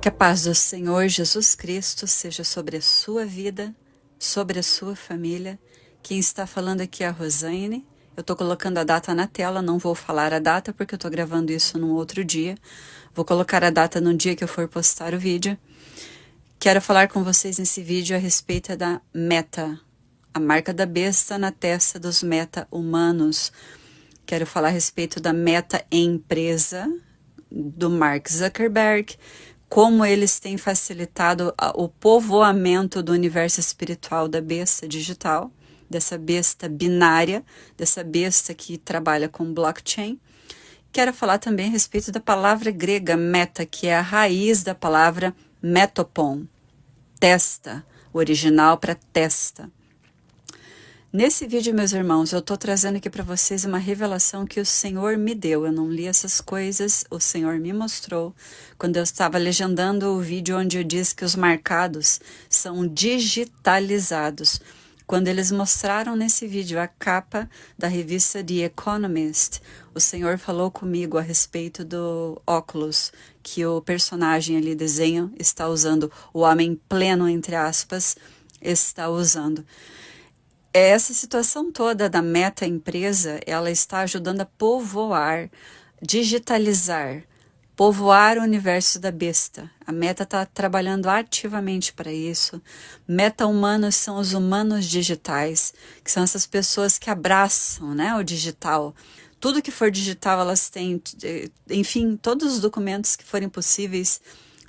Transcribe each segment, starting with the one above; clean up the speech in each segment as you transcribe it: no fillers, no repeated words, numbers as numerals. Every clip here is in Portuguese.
Que a paz do Senhor Jesus Cristo seja sobre a sua vida, sobre a sua família. Quem está falando aqui é a Rosane. Eu estou colocando a data na tela, não vou falar a data porque eu estou gravando isso num outro dia. Vou colocar a data no dia que eu for postar o vídeo. Quero falar com vocês nesse vídeo a respeito da Meta, a marca da besta na testa dos meta-humanos. Quero falar a respeito da Meta empresa do Mark Zuckerberg, como eles têm facilitado o povoamento do universo espiritual da besta digital, dessa besta binária, dessa besta que trabalha com blockchain. Quero falar também a respeito da palavra grega meta, que é a raiz da palavra metopon, testa, o original para testa. Nesse vídeo, meus irmãos, eu estou trazendo aqui para vocês uma revelação que o Senhor me deu. Eu não li essas coisas, o Senhor me mostrou quando eu estava legendando o vídeo onde eu disse que os marcados são digitalizados. Quando eles mostraram nesse vídeo a capa da revista The Economist, o Senhor falou comigo a respeito do óculos que o personagem ali, desenho, está usando, o homem pleno, entre aspas, está usando. Essa situação toda da Meta empresa, ela está ajudando a povoar, digitalizar, povoar o universo da besta. A Meta está trabalhando ativamente para isso. Meta-humanos são os humanos digitais, que são essas pessoas que abraçam, né, o digital. Tudo que for digital, elas têm, enfim, todos os documentos que forem possíveis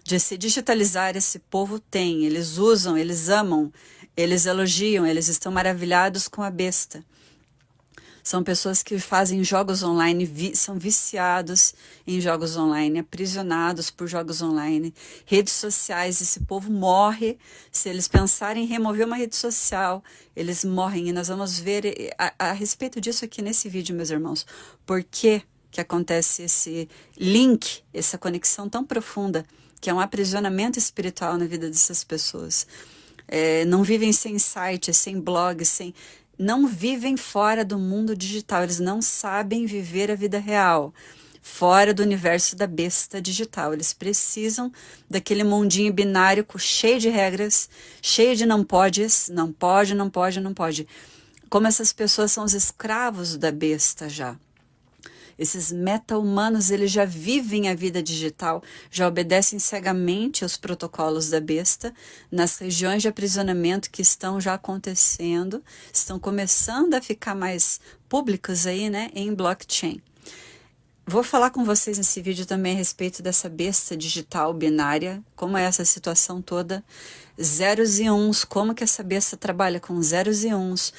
de se digitalizar, esse povo tem. Eles usam, eles amam, eles elogiam, eles estão maravilhados com a besta. São pessoas que fazem jogos online, são viciados em jogos online, aprisionados por jogos online, redes sociais. Esse povo morre se eles pensarem em remover uma rede social, eles morrem. E nós vamos ver a respeito disso aqui nesse vídeo, meus irmãos. Por que acontece esse link, essa conexão tão profunda, que é um aprisionamento espiritual na vida dessas pessoas. Não vivem sem site, sem blog, não vivem fora do mundo digital. Eles não sabem viver a vida real, fora do universo da besta digital. Eles precisam daquele mundinho binário cheio de regras, cheio de não podes, não pode, não pode, não pode. Como essas pessoas são os escravos da besta já. Esses meta-humanos, eles já vivem a vida digital, já obedecem cegamente aos protocolos da besta, nas regiões de aprisionamento que estão já acontecendo, estão começando a ficar mais públicos aí, né, em blockchain. Vou falar com vocês nesse vídeo também a respeito dessa besta digital binária, como é essa situação toda, zeros e uns, como que essa besta trabalha com zeros e uns.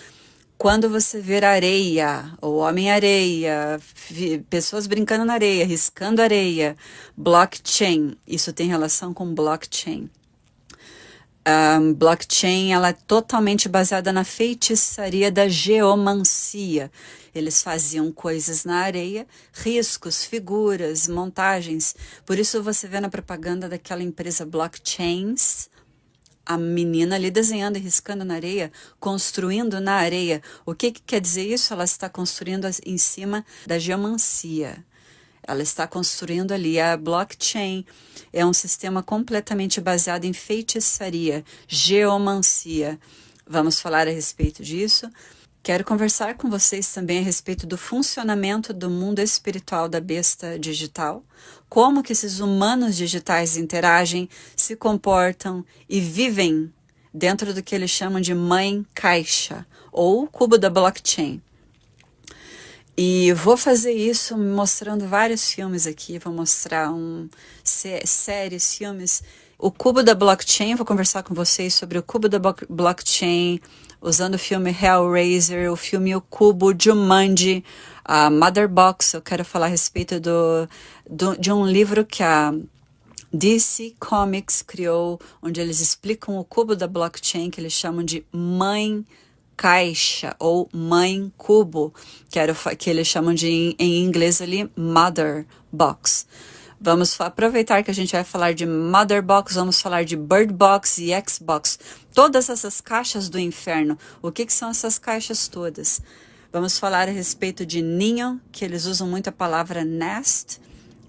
Quando você ver areia, ou homem-areia, pessoas brincando na areia, riscando areia, blockchain, isso tem relação com blockchain. Blockchain, ela é totalmente baseada na feitiçaria da geomancia. Eles faziam coisas na areia, riscos, figuras, montagens. Por isso você vê na propaganda daquela empresa Blockchains, a menina ali desenhando e riscando na areia, construindo na areia. O que quer dizer isso? Ela está construindo em cima da geomancia. Ela está construindo ali a blockchain. É um sistema completamente baseado em feitiçaria, geomancia. Vamos falar a respeito disso. Quero conversar com vocês também a respeito do funcionamento do mundo espiritual da besta digital, como que esses humanos digitais interagem, se comportam e vivem dentro do que eles chamam de mãe caixa, ou cubo da blockchain. E vou fazer isso mostrando vários filmes aqui, vou mostrar séries, filmes. O cubo da blockchain, vou conversar com vocês sobre o cubo da blockchain, usando o filme Hellraiser, o filme O Cubo, Jumanji, a Mother Box. Eu quero falar a respeito de um livro que a DC Comics criou, onde eles explicam o cubo da blockchain, que eles chamam de mãe caixa ou mãe cubo, que eles chamam de, em inglês ali, Mother Box. Vamos aproveitar que a gente vai falar de Mother Box, vamos falar de Bird Box e Xbox. Todas essas caixas do inferno. O que são essas caixas todas? Vamos falar a respeito de ninho, que eles usam muito a palavra nest,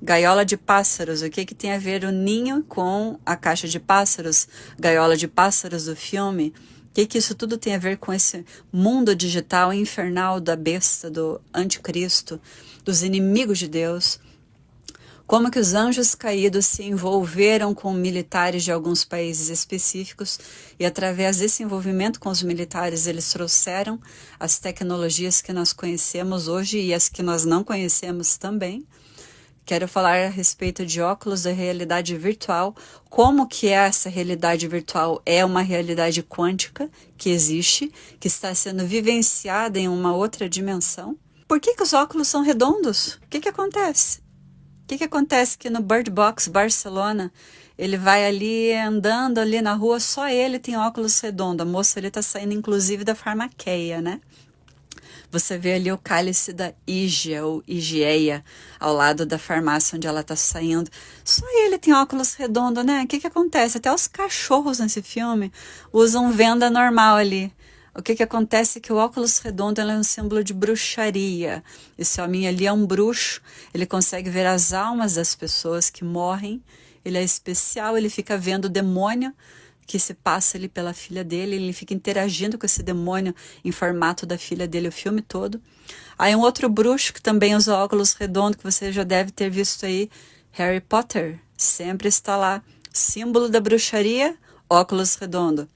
Gaiola de pássaros, o que que tem a ver o ninho com a caixa de pássaros, gaiola de pássaros do filme? O que que isso tudo tem a ver com esse mundo digital infernal da besta, do anticristo, dos inimigos de Deus? Como que os anjos caídos se envolveram com militares de alguns países específicos e através desse envolvimento com os militares eles trouxeram as tecnologias que nós conhecemos hoje e as que nós não conhecemos também. Quero falar a respeito de óculos da realidade virtual, como que essa realidade virtual é uma realidade quântica que existe, que está sendo vivenciada em uma outra dimensão. Por que que os óculos são redondos? O que que acontece? O que que acontece que no Bird Box Barcelona, ele vai ali andando ali na rua, só ele tem óculos redondos, a moça ele tá saindo inclusive da farmaqueia, né? Você vê ali o cálice da Ígia, ou Igieia, ao lado da farmácia onde ela está saindo. Só ele tem óculos redondos, né? O que que acontece? Até os cachorros nesse filme usam venda normal ali. O que que acontece é que o óculos redondo é um símbolo de bruxaria. Esse homem ali é um bruxo, ele consegue ver as almas das pessoas que morrem. Ele é especial, ele fica vendo o demônio que se passa ali pela filha dele, ele fica interagindo com esse demônio em formato da filha dele o filme todo. Aí um outro bruxo que também usa óculos redondos, que você já deve ter visto aí, Harry Potter, sempre está lá, símbolo da bruxaria, óculos redondo.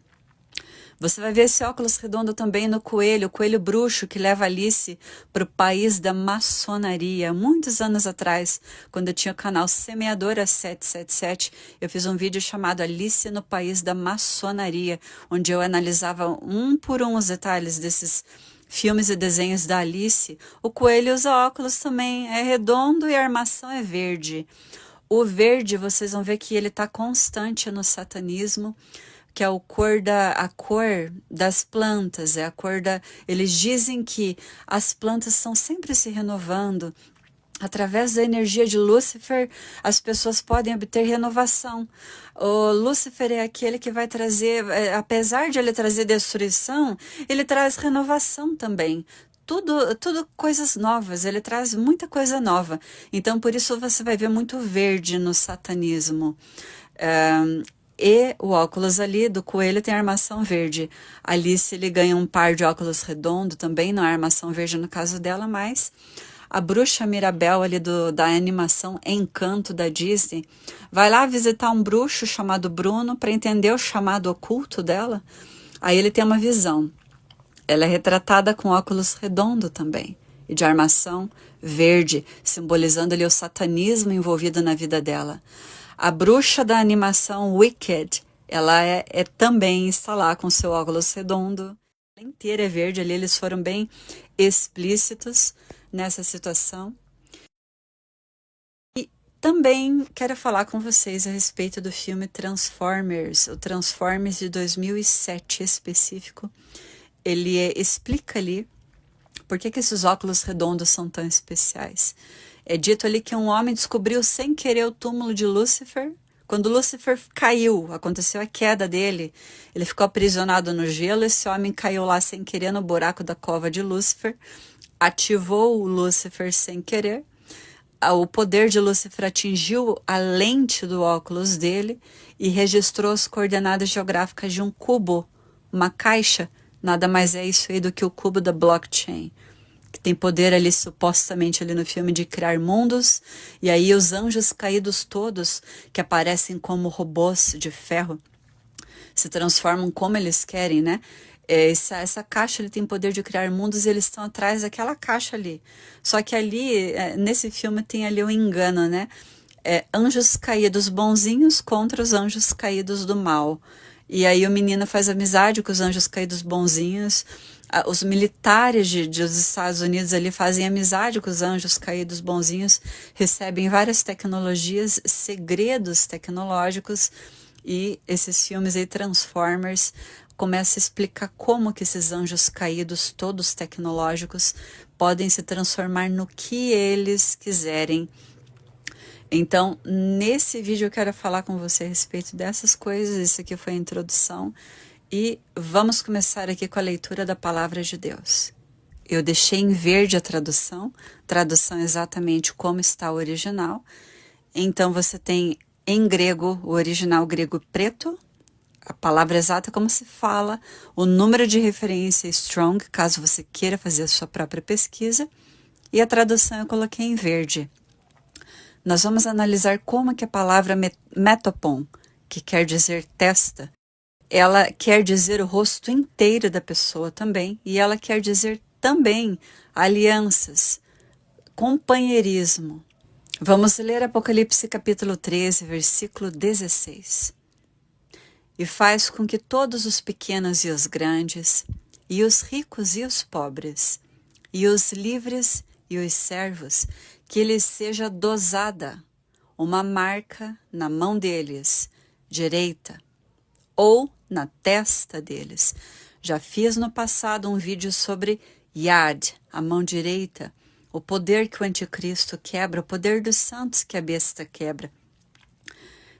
Você vai ver esse óculos redondo também no coelho, o coelho bruxo que leva Alice para o país da maçonaria. Muitos anos atrás, quando eu tinha o canal Semeadora 777, eu fiz um vídeo chamado Alice no País da Maçonaria, onde eu analisava um por um os detalhes desses filmes e desenhos da Alice. O coelho usa óculos também, é redondo e a armação é verde. O verde, vocês vão ver que ele está constante no satanismo, que é a cor das plantas, é a cor da... Eles dizem que as plantas estão sempre se renovando. Através da energia de Lúcifer, as pessoas podem obter renovação. O Lúcifer é aquele que vai trazer, apesar de ele trazer destruição, ele traz renovação também. Tudo coisas novas, ele traz muita coisa nova. Então, por isso você vai ver muito verde no satanismo. E o óculos ali do coelho tem armação verde. Alice ele ganha um par de óculos redondo também, não é armação verde no caso dela, mas a bruxa Mirabel ali da animação Encanto da Disney vai lá visitar um bruxo chamado Bruno para entender o chamado oculto dela. Aí ele tem uma visão. Ela é retratada com óculos redondo também e de armação verde, simbolizando ali o satanismo envolvido na vida dela. A bruxa da animação Wicked, ela também está lá com seu óculos redondo. A inteira é verde ali, eles foram bem explícitos nessa situação. E também quero falar com vocês a respeito do filme Transformers, o Transformers de 2007 específico. Ele explica ali por que esses óculos redondos são tão especiais. É dito ali que um homem descobriu sem querer o túmulo de Lúcifer. Quando Lúcifer caiu, aconteceu a queda dele, ele ficou aprisionado no gelo, esse homem caiu lá sem querer no buraco da cova de Lúcifer, ativou o Lúcifer sem querer, o poder de Lúcifer atingiu a lente do óculos dele e registrou as coordenadas geográficas de um cubo, uma caixa, nada mais é isso aí do que o cubo da blockchain, que tem poder ali supostamente ali no filme de criar mundos, e aí os anjos caídos todos, que aparecem como robôs de ferro, se transformam como eles querem, né? Essa caixa ele tem poder de criar mundos e eles estão atrás daquela caixa ali. Só que ali, nesse filme tem ali um engano, né? Anjos caídos bonzinhos contra os anjos caídos do mal. E aí o menino faz amizade com os anjos caídos bonzinhos. Os militares dos Estados Unidos ali fazem amizade com os anjos caídos bonzinhos, recebem várias tecnologias, segredos tecnológicos, e esses filmes aí, Transformers, começa a explicar como que esses anjos caídos, todos tecnológicos, podem se transformar no que eles quiserem. Então, nesse vídeo eu quero falar com você a respeito dessas coisas. Isso aqui foi a introdução e vamos começar aqui com a leitura da Palavra de Deus. Eu deixei em verde a tradução exatamente como está o original, Então você tem em grego, o original grego preto, a palavra exata como se fala, o número de referência strong, caso você queira fazer a sua própria pesquisa, e a tradução eu coloquei em verde. Nós vamos analisar como que a palavra metopon, que quer dizer testa, ela quer dizer o rosto inteiro da pessoa também, e ela quer dizer também alianças, companheirismo. Vamos ler Apocalipse capítulo 13, versículo 16. E faz com que todos os pequenos e os grandes, e os ricos e os pobres, e os livres e os servos, que lhes seja dosada uma marca na mão deles, direita, ou na testa deles. Já fiz no passado um vídeo sobre Yad, a mão direita, o poder que o anticristo quebra, o poder dos santos que a besta quebra.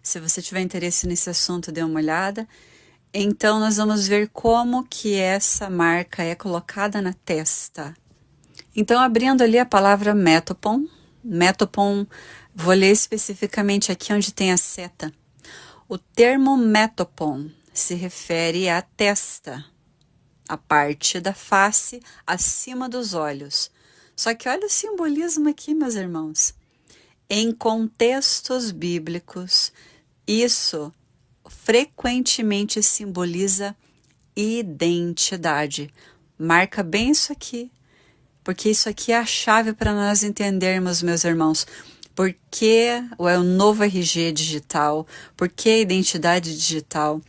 Se você tiver interesse nesse assunto, dê uma olhada. Então, nós vamos ver como que essa marca é colocada na testa. Então, abrindo ali a palavra metopon, vou ler especificamente aqui onde tem a seta. O termo metopon se refere à testa, a parte da face acima dos olhos. Só que olha o simbolismo aqui, meus irmãos. Em contextos bíblicos, isso frequentemente simboliza identidade. Marca bem isso aqui, porque isso aqui é a chave para nós entendermos, meus irmãos, por que é o novo RG digital, por que a identidade digital,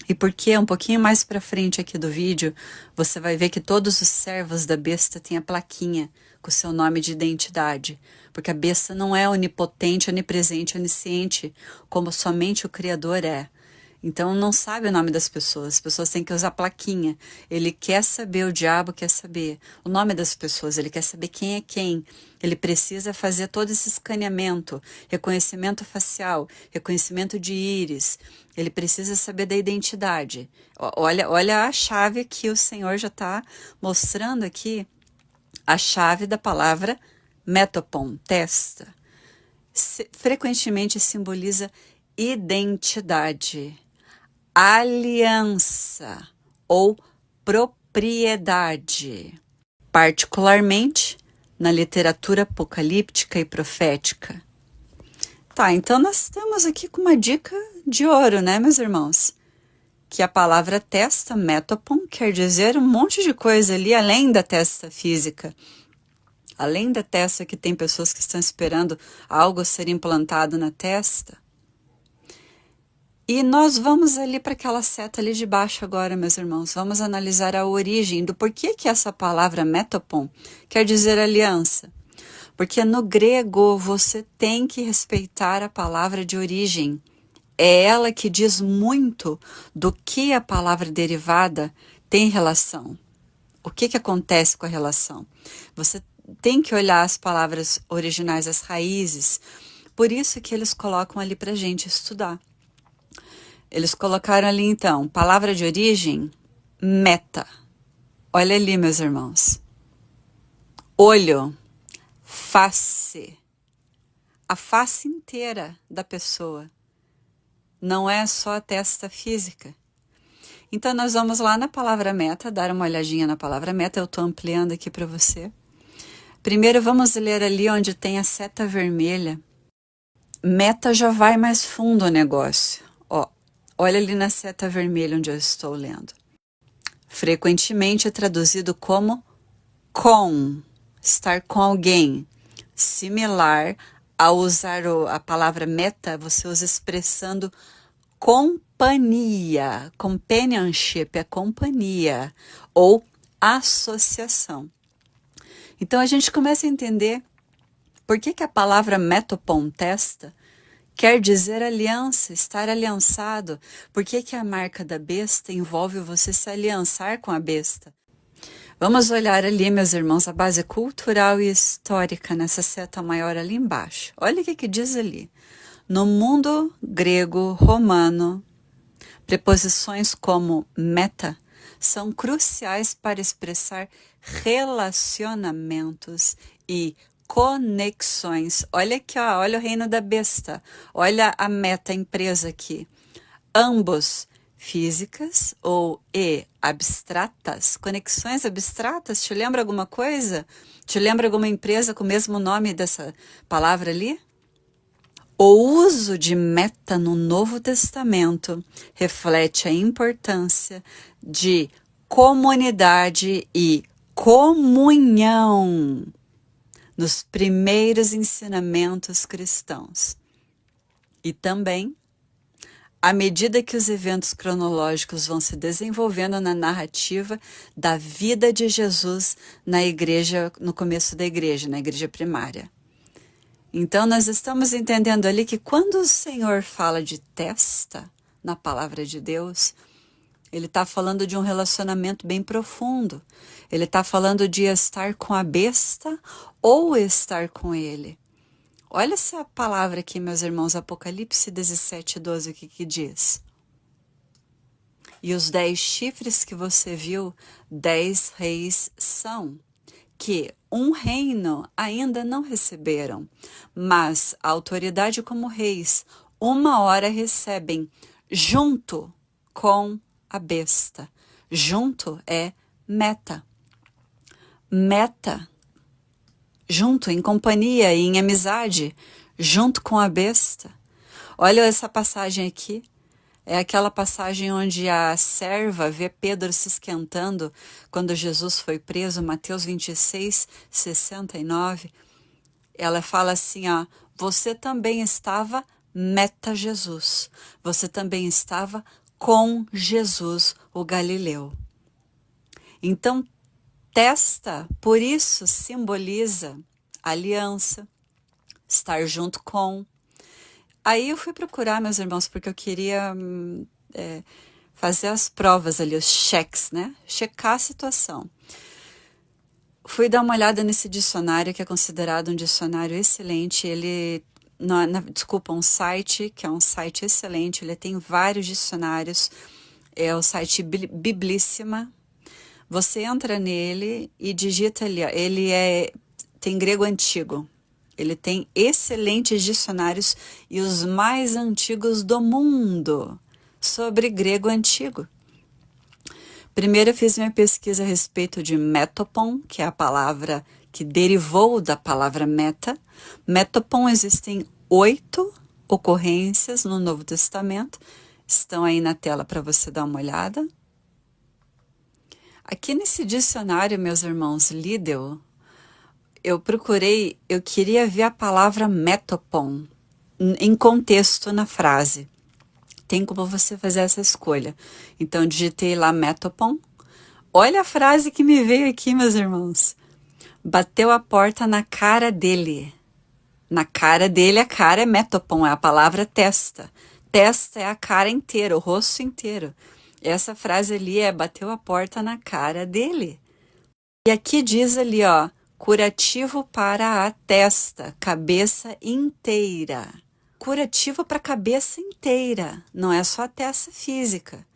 e porque um pouquinho mais para frente aqui do vídeo, você vai ver que todos os servos da besta têm a plaquinha com o seu nome de identidade, porque a besta não é onipotente, onipresente, onisciente, como somente o Criador é. Então não sabe o nome das pessoas, as pessoas têm que usar plaquinha. Ele quer saber, o diabo quer saber o nome das pessoas, ele quer saber quem é quem. Ele precisa fazer todo esse escaneamento, reconhecimento facial, reconhecimento de íris. Ele precisa saber da identidade. Olha a chave que o Senhor já está mostrando aqui, a chave da palavra metopon, testa. Frequentemente simboliza identidade, aliança ou propriedade, particularmente na literatura apocalíptica e profética. Tá, então nós estamos aqui com uma dica de ouro, né, meus irmãos? Que a palavra testa, metopon, quer dizer um monte de coisa ali, além da testa física. Além da testa que tem pessoas que estão esperando algo ser implantado na testa. E nós vamos ali para aquela seta ali de baixo agora, meus irmãos. Vamos analisar a origem do porquê que essa palavra metopon quer dizer aliança. Porque no grego você tem que respeitar a palavra de origem. É ela que diz muito do que a palavra derivada tem relação. O que acontece com a relação? Você tem que olhar as palavras originais, as raízes. Por isso que eles colocam ali para a gente estudar. Eles colocaram ali, então, palavra de origem, meta. Olha ali, meus irmãos. Olho, face. A face inteira da pessoa. Não é só a testa física. Então, nós vamos lá na palavra meta, dar uma olhadinha na palavra meta. Eu estou ampliando aqui para você. Primeiro, vamos ler ali onde tem a seta vermelha. Meta já vai mais fundo o negócio. Ó, olha ali na seta vermelha onde eu estou lendo. Frequentemente é traduzido como com, estar com alguém. Similar a usar a palavra meta, você usa expressando companhia. Companionship é companhia ou associação. Então a gente começa a entender por que a palavra metopon, testa, quer dizer aliança, estar aliançado. Por que a marca da besta envolve você se aliançar com a besta? Vamos olhar ali, meus irmãos, a base cultural e histórica nessa seta maior ali embaixo. Olha o que diz ali. No mundo grego romano, preposições como meta são cruciais para expressar relacionamentos e conexões. Olha aqui, ó, olha o reino da besta. Olha a meta empresa aqui. Ambos físicas ou abstratas. Conexões abstratas, te lembra alguma coisa? Te lembra alguma empresa com o mesmo nome dessa palavra ali? O uso de meta no Novo Testamento reflete a importância de comunidade e comunhão nos primeiros ensinamentos cristãos. E também, à medida que os eventos cronológicos vão se desenvolvendo na narrativa da vida de Jesus na igreja, no começo da igreja, na igreja primária. Então, nós estamos entendendo ali que quando o Senhor fala de testa na palavra de Deus, Ele está falando de um relacionamento bem profundo. Ele está falando de estar com a besta ou estar com Ele. Olha essa palavra aqui, meus irmãos, Apocalipse 17:12, o que diz? E os 10 chifres que você viu, 10 reis são, que um reino ainda não receberam, mas a autoridade como reis, uma hora recebem, junto com a besta. Junto é meta. Meta. Junto, em companhia e em amizade, junto com a besta. Olha essa passagem aqui. É aquela passagem onde a serva vê Pedro se esquentando quando Jesus foi preso, Mateus 26, 69. Ela fala assim, ó, você também estava meta Jesus. Você também estava com Jesus, o Galileu. Então, testa, por isso, simboliza aliança, estar junto com. Aí eu fui procurar, meus irmãos, porque eu queria fazer as provas ali, os cheques, né? Checar a situação. Fui dar uma olhada nesse dicionário, que é considerado um dicionário excelente. Ele, um site, que é um site excelente. Ele tem vários dicionários. É o site Biblíssima. Você entra nele e digita ali, ó, tem grego antigo. Ele tem excelentes dicionários e os mais antigos do mundo sobre grego antigo. Primeiro eu fiz minha pesquisa a respeito de metopon, que é a palavra que derivou da palavra meta. Metopon, existem 8 ocorrências no Novo Testamento. Estão aí na tela para você dar uma olhada. Aqui nesse dicionário, meus irmãos, Lidl, eu queria ver a palavra metopon em contexto na frase. Tem como você fazer essa escolha. Então, digitei lá metopon. Olha a frase que me veio aqui, meus irmãos. Bateu a porta na cara dele. Na cara dele, a cara é metopon, é a palavra testa. Testa é a cara inteira, o rosto inteiro. Essa frase ali é bateu a porta na cara dele. E aqui diz ali, ó, curativo para a testa, cabeça inteira. Curativo para a cabeça inteira, não é só a testa física.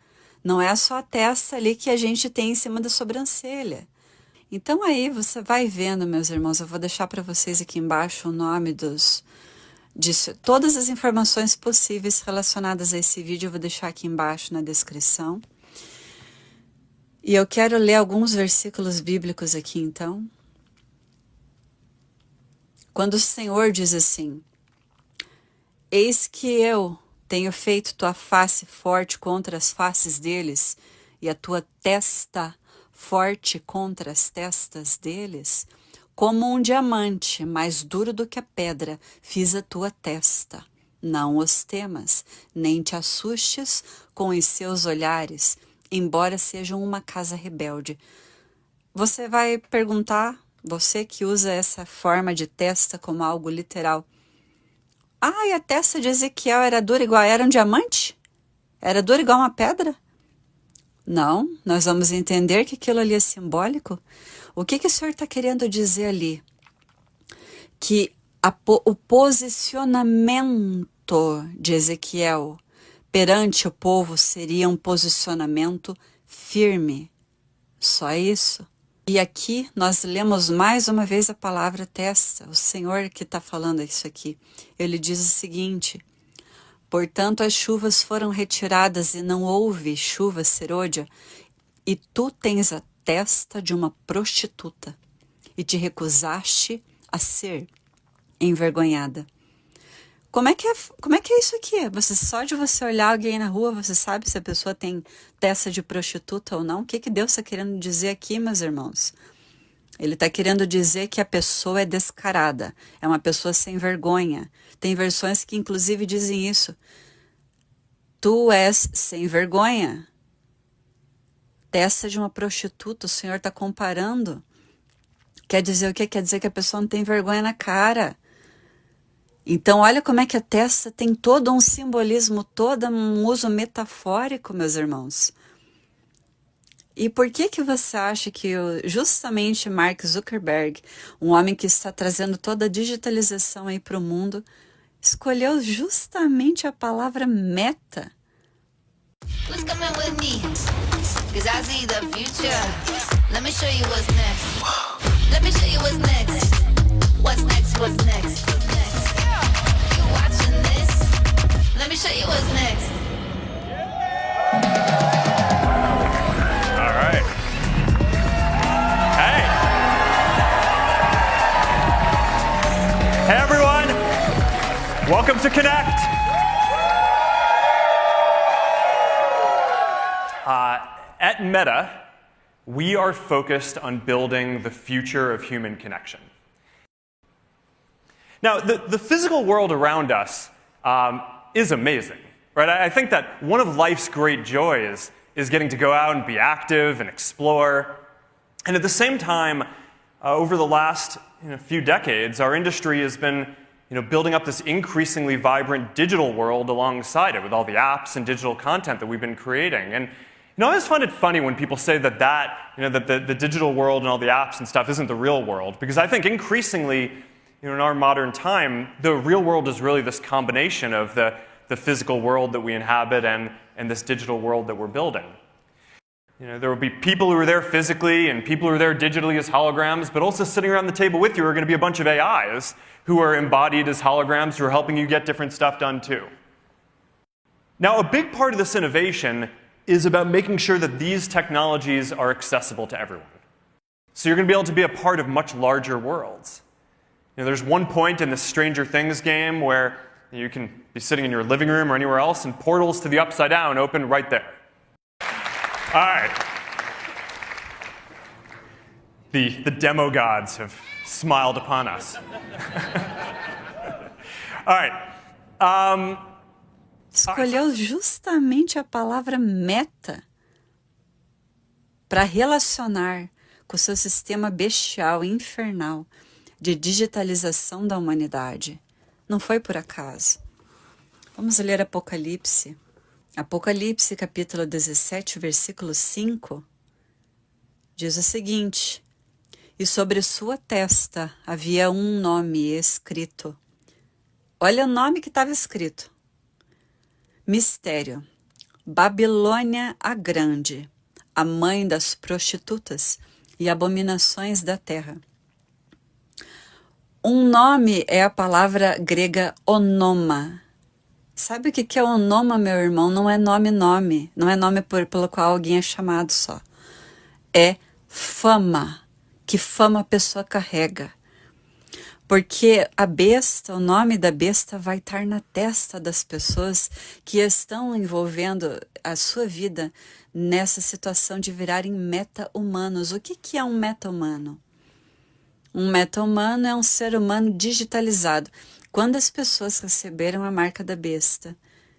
Não é só a testa ali que a gente tem em cima da sobrancelha. Então aí você vai vendo, meus irmãos, eu vou deixar para vocês aqui embaixo o nome todas as informações possíveis relacionadas a esse vídeo, eu vou deixar aqui embaixo na descrição. E eu quero ler alguns versículos bíblicos aqui, então. Quando o Senhor diz assim, eis que eu tenho feito tua face forte contra as faces deles, e a tua testa forte contra as testas deles, como um diamante mais duro do que a pedra, fiz a tua testa. Não os temas, nem te assustes com os seus olhares, embora sejam uma casa rebelde. Você vai perguntar, você que usa essa forma de testa como algo literal, e a testa de Ezequiel era dura igual, era um diamante? Era dura igual uma pedra? Não, nós vamos entender que aquilo ali é simbólico. O que o Senhor está querendo dizer ali? Que o posicionamento de Ezequiel perante o povo seria um posicionamento firme. Só isso. E aqui nós lemos mais uma vez a palavra testa, o Senhor que está falando isso aqui. Ele diz o seguinte: portanto as chuvas foram retiradas e não houve chuva serôdia, e tu tens a testa de uma prostituta, e te recusaste a ser envergonhada. Como é que é isso aqui? Só de você olhar alguém na rua, você sabe se a pessoa tem testa de prostituta ou não? O que Deus está querendo dizer aqui, meus irmãos? Ele está querendo dizer que a pessoa é descarada, é uma pessoa sem vergonha. Tem versões que inclusive dizem isso. Tu és sem vergonha. Testa de uma prostituta, o Senhor está comparando. Quer dizer o quê? Quer dizer que a pessoa não tem vergonha na cara. Então, olha como é que a testa tem todo um simbolismo, todo um uso metafórico, meus irmãos. E por que você acha que justamente Mark Zuckerberg, um homem que está trazendo toda a digitalização aí para o mundo, escolheu justamente a palavra meta? Who's coming with me? 'Cause I see the future. Let me show you what's next. Let me show you what's next. What's next? What's next? You watching this? Let me show you what's next. All right. Hey. Hey everyone. Welcome to Connect. At Meta, we are focused on building the future of human connection. Now, the physical world around us is amazing, right? I think that one of life's great joys is getting to go out and be active and explore. And at the same time, over the last few decades, our industry has been building up this increasingly vibrant digital world alongside it with all the apps and digital content that we've been creating. And I always find it funny when people say that the digital world and all the apps and stuff isn't the real world, because I think increasingly, in our modern time, the real world is really this combination of the physical world that we inhabit and this digital world that we're building. There will be people who are there physically and people who are there digitally as holograms, but also sitting around the table with you are going to be a bunch of AIs who are embodied as holograms who are helping you get different stuff done too. Now, a big part of this innovation is about making sure that these technologies are accessible to everyone. So you're going to be able to be a part of much larger worlds. There's one point in the Stranger Things game where you can be sitting in your living room or anywhere else and portals to the Upside Down open right there. All right. The demo gods have smiled upon us. All right. Escolheu justamente a palavra meta para relacionar com o seu sistema bestial e infernal de digitalização da humanidade. Não foi por acaso. Vamos ler Apocalipse. Apocalipse, capítulo 17, versículo 5, diz o seguinte: e sobre sua testa havia um nome escrito. Olha o nome que estava escrito. Mistério, Babilônia a Grande, a mãe das prostitutas e abominações da terra. Um nome é a palavra grega onoma. Sabe o que é onoma, meu irmão? Não é nome. Não é nome pelo qual alguém é chamado só. É fama. Que fama a pessoa carrega. Porque a besta, o nome da besta vai estar na testa das pessoas que estão envolvendo a sua vida nessa situação de virarem meta-humanos. O que é um meta-humano? Um meta-humano é um ser humano digitalizado. Quando as pessoas receberam a marca da besta,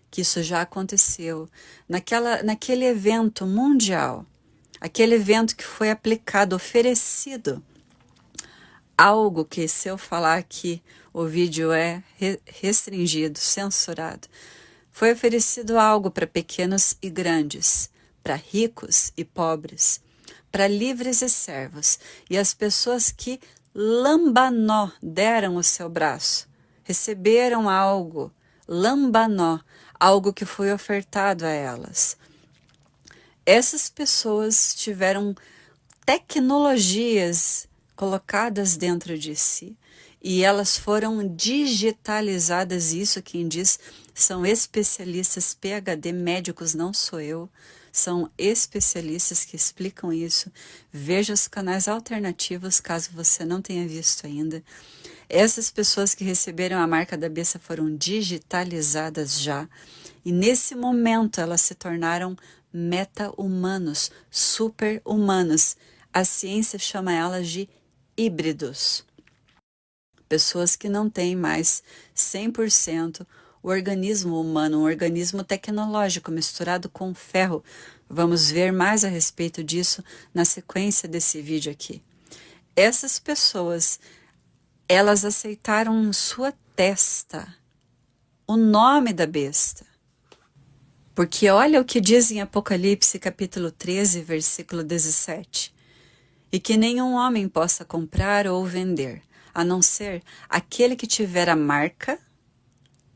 que isso já aconteceu, naquele evento mundial, aquele evento que foi aplicado, oferecido, algo que, se eu falar aqui, o vídeo é restringido, censurado. Foi oferecido algo para pequenos e grandes, para ricos e pobres, para livres e servos. E as pessoas que lambanó deram o seu braço, receberam algo, lambanó, algo que foi ofertado a elas. Essas pessoas tiveram tecnologias colocadas dentro de si e elas foram digitalizadas. Isso quem diz são especialistas, PhD, médicos, não sou eu. São especialistas que explicam isso. Veja os canais alternativos, caso você não tenha visto ainda. Essas pessoas que receberam a marca da besta foram digitalizadas já. E nesse momento elas se tornaram meta-humanos, super-humanos. A ciência chama elas de híbridos. Pessoas que não têm mais 100% o organismo humano, um organismo tecnológico misturado com ferro. Vamos ver mais a respeito disso na sequência desse vídeo aqui. Essas pessoas, elas aceitaram em sua testa o nome da besta. Porque olha o que diz em Apocalipse capítulo 13, versículo 17. E que nenhum homem possa comprar ou vender, a não ser aquele que tiver a marca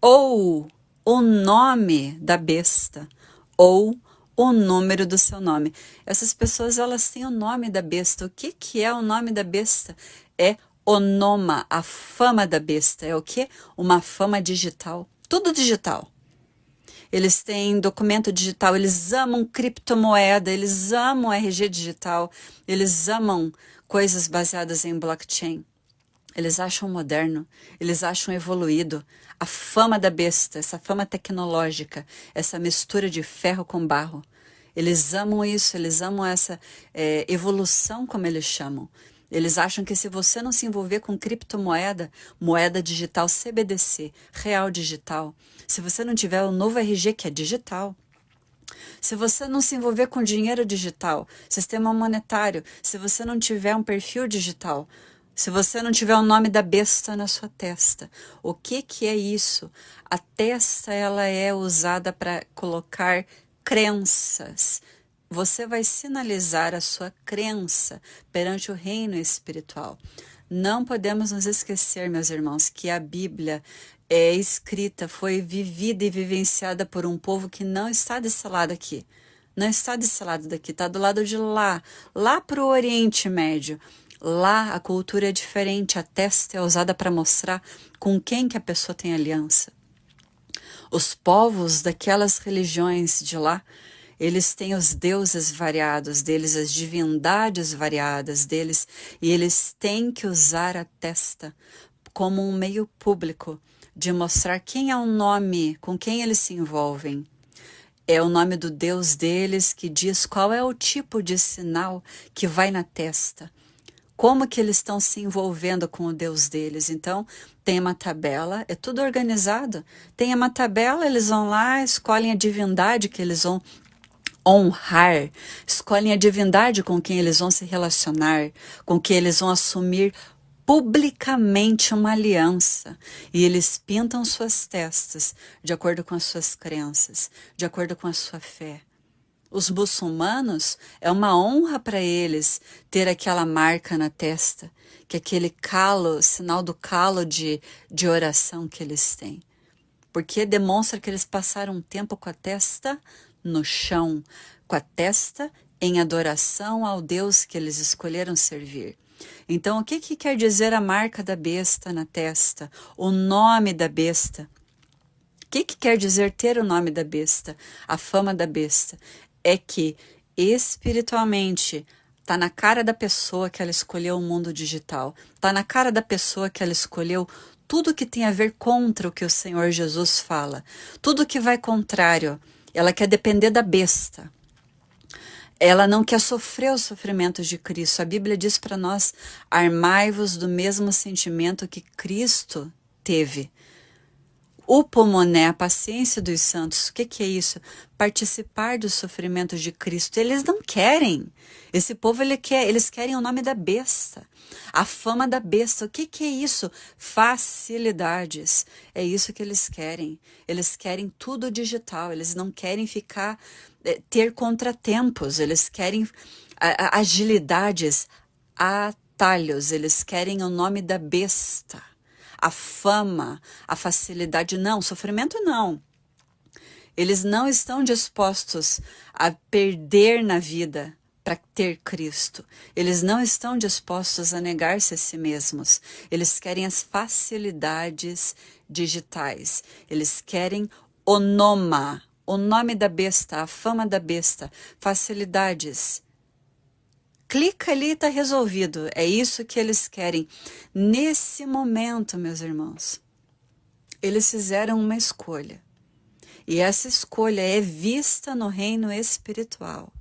ou o nome da besta, ou o número do seu nome. Essas pessoas, elas têm o nome da besta. O que é o nome da besta? É onoma, a fama da besta. É o quê? Uma fama digital. Tudo digital. Eles têm documento digital, eles amam criptomoeda, eles amam RG digital, eles amam coisas baseadas em blockchain. Eles acham moderno, eles acham evoluído. A fama da besta, essa fama tecnológica, essa mistura de ferro com barro. Eles amam isso, eles amam essa evolução, como eles chamam. Eles acham que se você não se envolver com criptomoeda, moeda digital CBDC, real digital, se você não tiver o novo RG, que é digital, se você não se envolver com dinheiro digital, sistema monetário, se você não tiver um perfil digital, se você não tiver o nome da besta na sua testa, o que é isso? A testa, ela é usada para colocar crenças. Você vai sinalizar a sua crença perante o reino espiritual. Não podemos nos esquecer, meus irmãos, que a Bíblia é escrita, foi vivida e vivenciada por um povo que não está desse lado aqui. Não está desse lado daqui, está do lado de lá para o Oriente Médio. Lá a cultura é diferente, a testa é usada para mostrar com quem que a pessoa tem aliança. Os povos daquelas religiões de lá, eles têm os deuses variados deles, as divindades variadas deles, e eles têm que usar a testa como um meio público de mostrar quem é o nome, com quem eles se envolvem. É o nome do Deus deles que diz qual é o tipo de sinal que vai na testa. Como que eles estão se envolvendo com o Deus deles. Então, tem uma tabela, é tudo organizado. Tem uma tabela, eles vão lá, escolhem a divindade que eles vão honrar, escolhem a divindade com quem eles vão se relacionar, com quem eles vão assumir publicamente uma aliança. E eles pintam suas testas de acordo com as suas crenças, de acordo com a sua fé. Os muçulmanos, é uma honra para eles ter aquela marca na testa, que é aquele calo, sinal do calo de oração que eles têm. Porque demonstra que eles passaram um tempo com a testa no chão, com a testa em adoração ao Deus que eles escolheram servir. Então, o que quer dizer a marca da besta na testa? O nome da besta. O que quer dizer ter o nome da besta? A fama da besta. É que espiritualmente está na cara da pessoa que ela escolheu o mundo digital. Está na cara da pessoa que ela escolheu tudo que tem a ver contra o que o Senhor Jesus fala. Tudo que vai contrário. Ela quer depender da besta. Ela não quer sofrer os sofrimentos de Cristo. A Bíblia diz para nós, armai-vos do mesmo sentimento que Cristo teve. O pulmoné, a paciência dos santos, o que é isso? Participar dos sofrimentos de Cristo. Eles não querem. Esse povo, eles querem o nome da besta. A fama da besta. O que é isso? Facilidades. É isso que eles querem. Eles querem tudo digital. Eles não querem ter contratempos. Eles querem agilidades, atalhos. Eles querem o nome da besta. A fama, a facilidade, não, sofrimento não. Eles não estão dispostos a perder na vida para ter Cristo. Eles não estão dispostos a negar-se a si mesmos. Eles querem as facilidades digitais. Eles querem o nome da besta, a fama da besta, facilidades. Clica ali e está resolvido. É isso que eles querem. Nesse momento, meus irmãos, eles fizeram uma escolha. E essa escolha é vista no reino espiritual.